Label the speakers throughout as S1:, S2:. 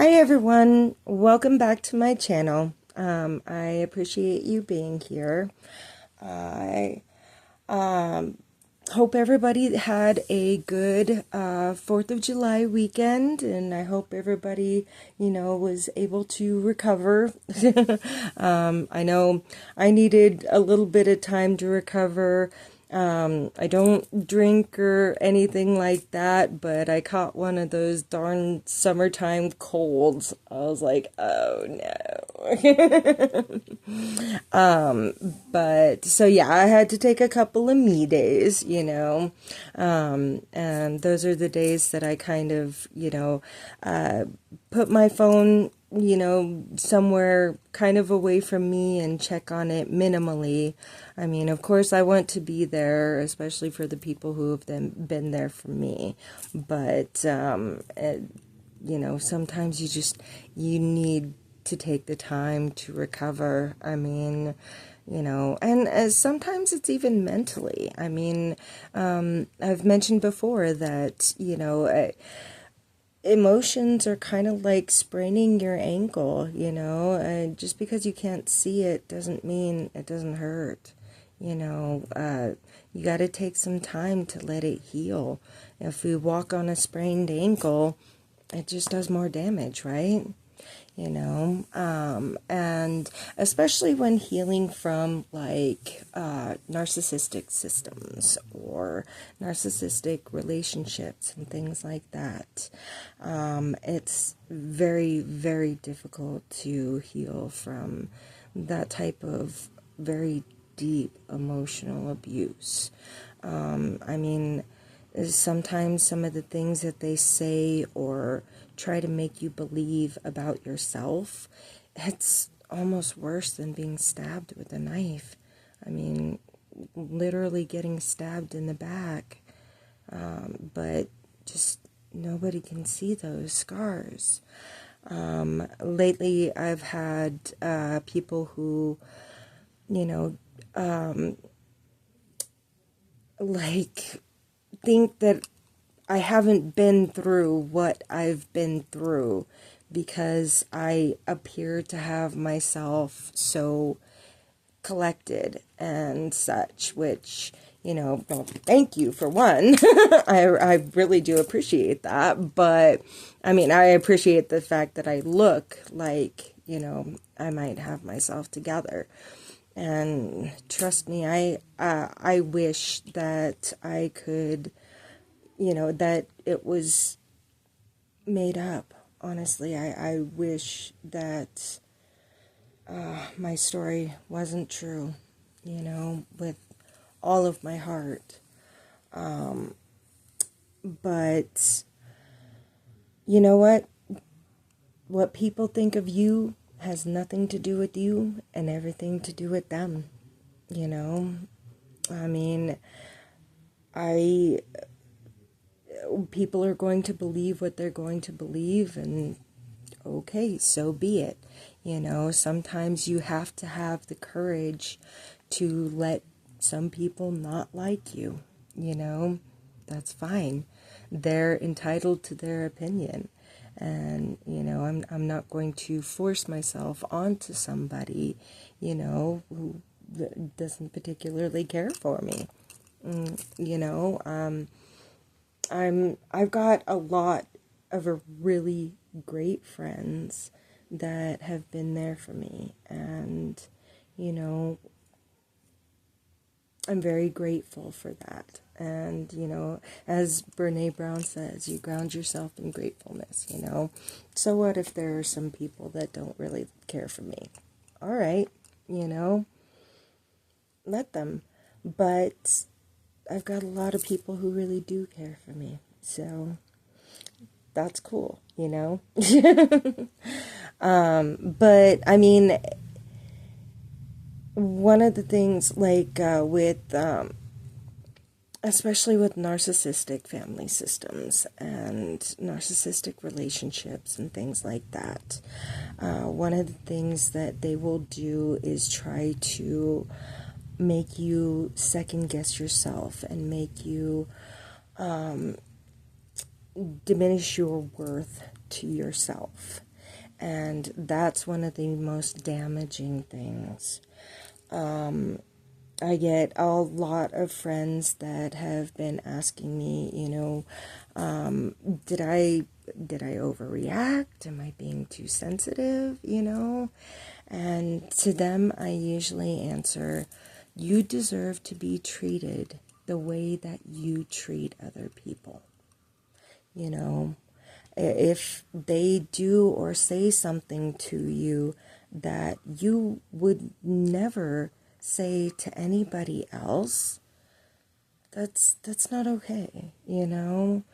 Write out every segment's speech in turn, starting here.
S1: Hi everyone, welcome back to my channel. I appreciate you being here. I hope everybody had a good 4th of July weekend, and I hope everybody, was able to recover. I know I needed a little bit of time to recover. I don't drink or anything like that, but I caught one of those darn summertime colds. I was like, oh no. But so yeah, I had to take a couple of me days, and those are the days that I kind of, put my phone, somewhere kind of away from me and check on it minimally. I mean, of course, I want to be there, especially for the people who have been there for me. But, sometimes you need to take the time to recover. I mean, and sometimes it's even mentally. I mean, I've mentioned before that, emotions are kind of like spraining your ankle, and just because you can't see it doesn't mean it doesn't hurt. You got to take some time to let it heal. If we walk on a sprained ankle, it just does more damage, right? And especially when healing from like narcissistic systems or narcissistic relationships and things like that. It's very, very difficult to heal from that type of very deep emotional abuse. I mean, sometimes some of the things that they say or try to make you believe about yourself, it's almost worse than being stabbed with a knife. I mean, literally getting stabbed in the back. But just nobody can see those scars. Lately, I've had people who, like think that I haven't been through what I've been through because I appear to have myself so collected and such, which, well, thank you for one. I really do appreciate that. But I mean, I appreciate the fact that I look like, I might have myself together. And trust me, I wish that I could, that it was made up. Honestly, I wish that my story wasn't true, with all of my heart. But you know what? What people think of you has nothing to do with you and everything to do with them. I mean, people are going to believe what they're going to believe, and okay, so be it. Sometimes you have to have the courage to let some people not like you. That's fine. They're entitled to their opinion. And, I'm not going to force myself onto somebody, who doesn't particularly care for me. I've got a lot of really great friends that have been there for me, and I'm very grateful for that. And as Brene Brown says, you ground yourself in gratefulness. So what if there are some people that don't really care for me? All right, let them. But I've got a lot of people who really do care for me. So that's cool, But I mean, one of the things like with, especially with narcissistic family systems and narcissistic relationships and things like that, one of the things that they will do is try to make you second guess yourself and make you diminish your worth to yourself. And that's one of the most damaging things. I get a lot of friends that have been asking me, did I overreact? Am I being too sensitive? And to them, I usually answer, you deserve to be treated the way that you treat other people. If they do or say something to you that you would never say to anybody else, that's not okay, And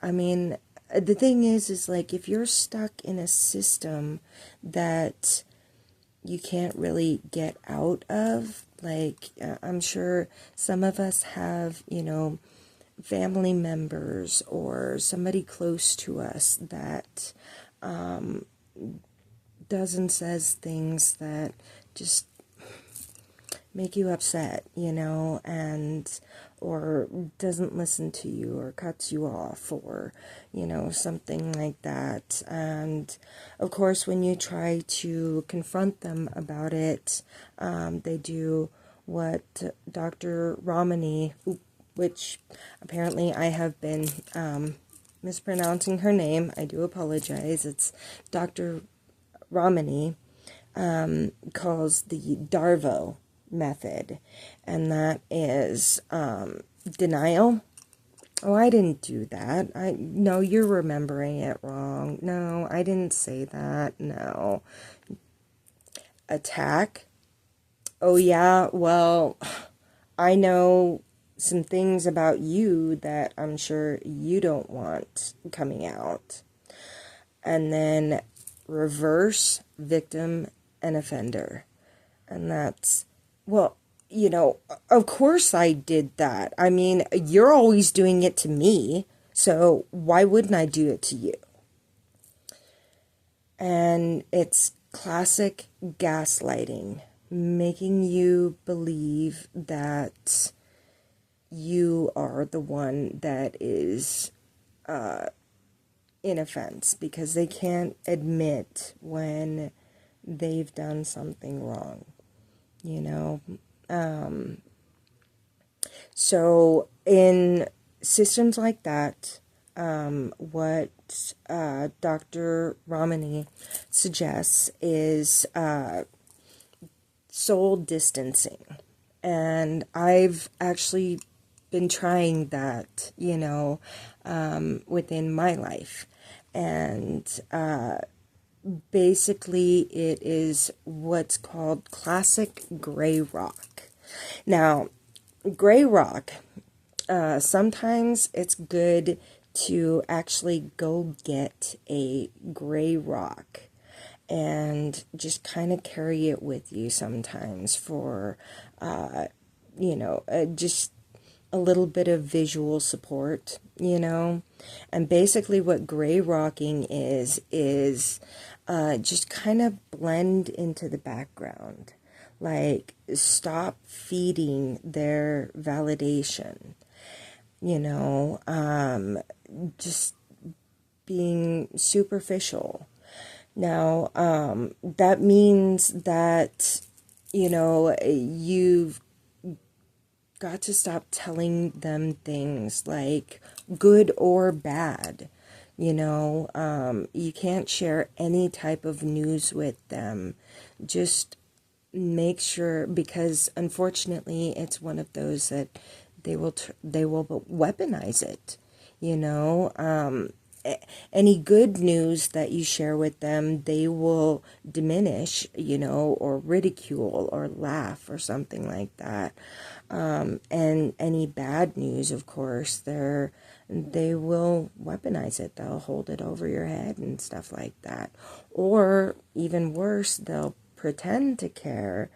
S1: I mean, the thing is like, if you're stuck in a system that you can't really get out of, like, I'm sure some of us have, family members or somebody close to us that does and says things that just make you upset, and or doesn't listen to you or cuts you off or, something like that. And of course, when you try to confront them about it, they do what Dr. Romani, which apparently I have been mispronouncing her name. I do apologize. It's Dr. Romani, calls the Darvo method, and that is denial. Oh, I didn't do that. No, you're remembering it wrong. No, I didn't say that. No. Attack. Oh yeah, well, I know some things about you that I'm sure you don't want coming out. And then reverse victim and offender. And that's, well, of course I did that. I mean, you're always doing it to me, so why wouldn't I do it to you? And it's classic gaslighting, making you believe that you are the one that is in offense, because they can't admit when they've done something wrong, So in systems like that, what Dr. Romani suggests is soul distancing. And I've actually been trying that, within my life. And basically it is what's called classic gray rock. Now, gray rock, sometimes it's good to actually go get a gray rock and just kind of carry it with you sometimes for, just a little bit of visual support, And basically what gray rocking is just kind of blend into the background. Like, stop feeding their validation, just being superficial. Now, that means that, you've got to stop telling them things like good or bad. You can't share any type of news with them. Just make sure, because unfortunately it's one of those that they will weaponize it. Any good news that you share with them, they will diminish, or ridicule or laugh or something like that. And any bad news, of course, they will weaponize it. They'll hold it over your head and stuff like that. Or even worse, they'll pretend to care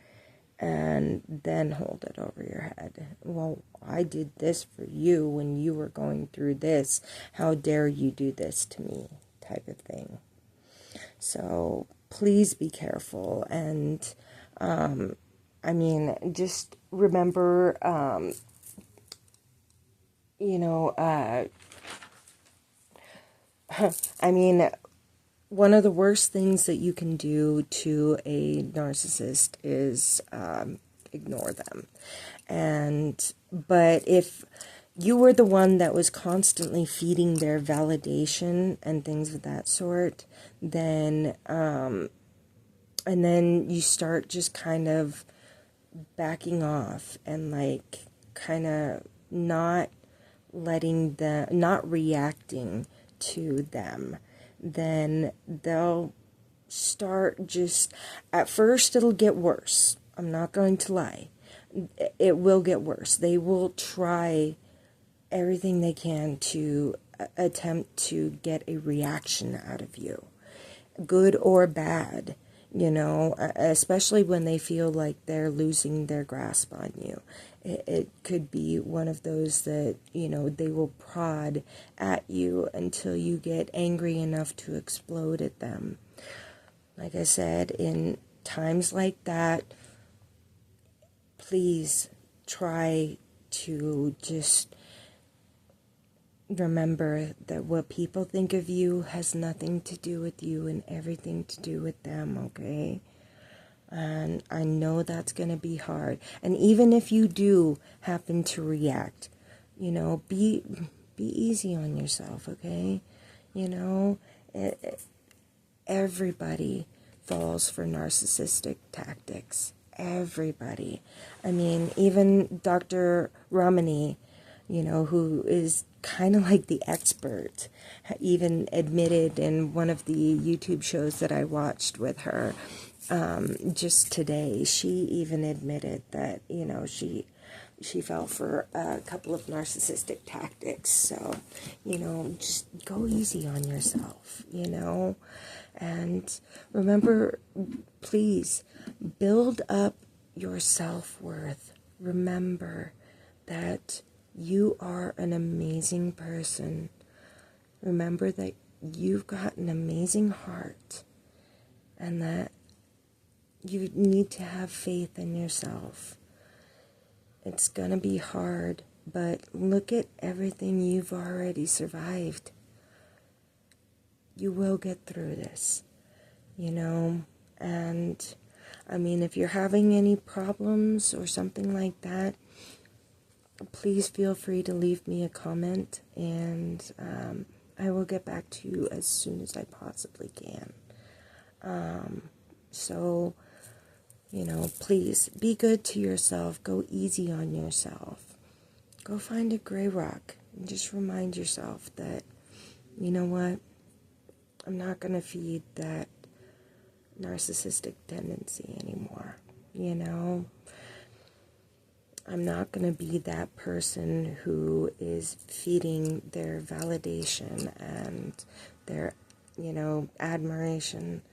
S1: and then hold it over your head. Well, I did this for you when you were going through this. How dare you do this to me, type of thing. So please be careful. And, just remember, one of the worst things that you can do to a narcissist is ignore them. But if you were the one that was constantly feeding their validation and things of that sort, then and then you start just kind of backing off and like kind of not not reacting to them, then they'll start just, at first it'll get worse. I'm not going to lie. It will get worse. They will try everything they can to attempt to get a reaction out of you, good or bad, especially when they feel like they're losing their grasp on you. It could be one of those that, they will prod at you until you get angry enough to explode at them. Like I said, in times like that, please try to just remember that what people think of you has nothing to do with you and everything to do with them, okay? And I know that's going to be hard. And even if you do happen to react, be easy on yourself, okay? Everybody falls for narcissistic tactics. Everybody. I mean, even Dr. Ramani, who is kind of like the expert, even admitted in one of the YouTube shows that I watched with her just today, she even admitted that, she fell for a couple of narcissistic tactics. So, just go easy on yourself, and remember, please build up your self-worth. Remember that you are an amazing person. Remember that you've got an amazing heart and that you need to have faith in yourself. It's going to be hard, but look at everything you've already survived. You will get through this, and I mean, if you're having any problems or something like that, please feel free to leave me a comment, and I will get back to you as soon as I possibly can. So, please be good to yourself. Go easy on yourself. Go find a gray rock and just remind yourself that, you know what, I'm not going to feed that narcissistic tendency anymore, I'm not going to be that person who is feeding their validation and their, admiration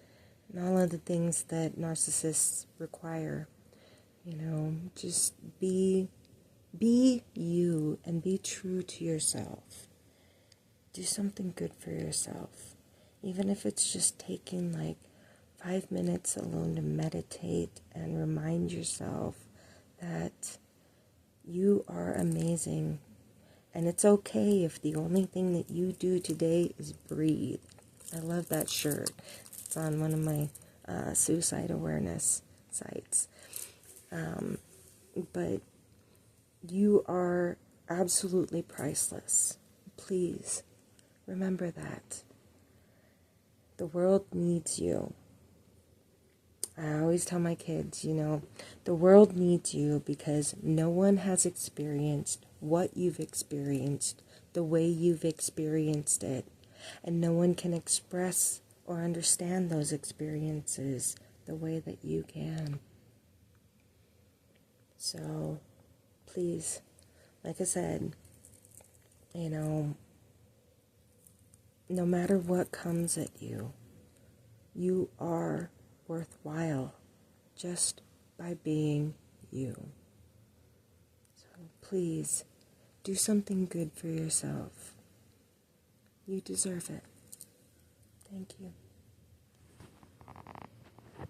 S1: and all of the things that narcissists require. Just be you and be true to yourself. Do something good for yourself. Even if it's just taking like 5 minutes alone to meditate and remind yourself that you are amazing. And it's okay if the only thing that you do today is breathe. I love that shirt. It's on one of my suicide awareness sites. But you are absolutely priceless. Please remember that. The world needs you. I always tell my kids, the world needs you because no one has experienced what you've experienced the way you've experienced it. And no one can express or understand those experiences the way that you can. So, please, like I said, no matter what comes at you, you are worthwhile just by being you. So please do something good for yourself. You deserve it. Thank you.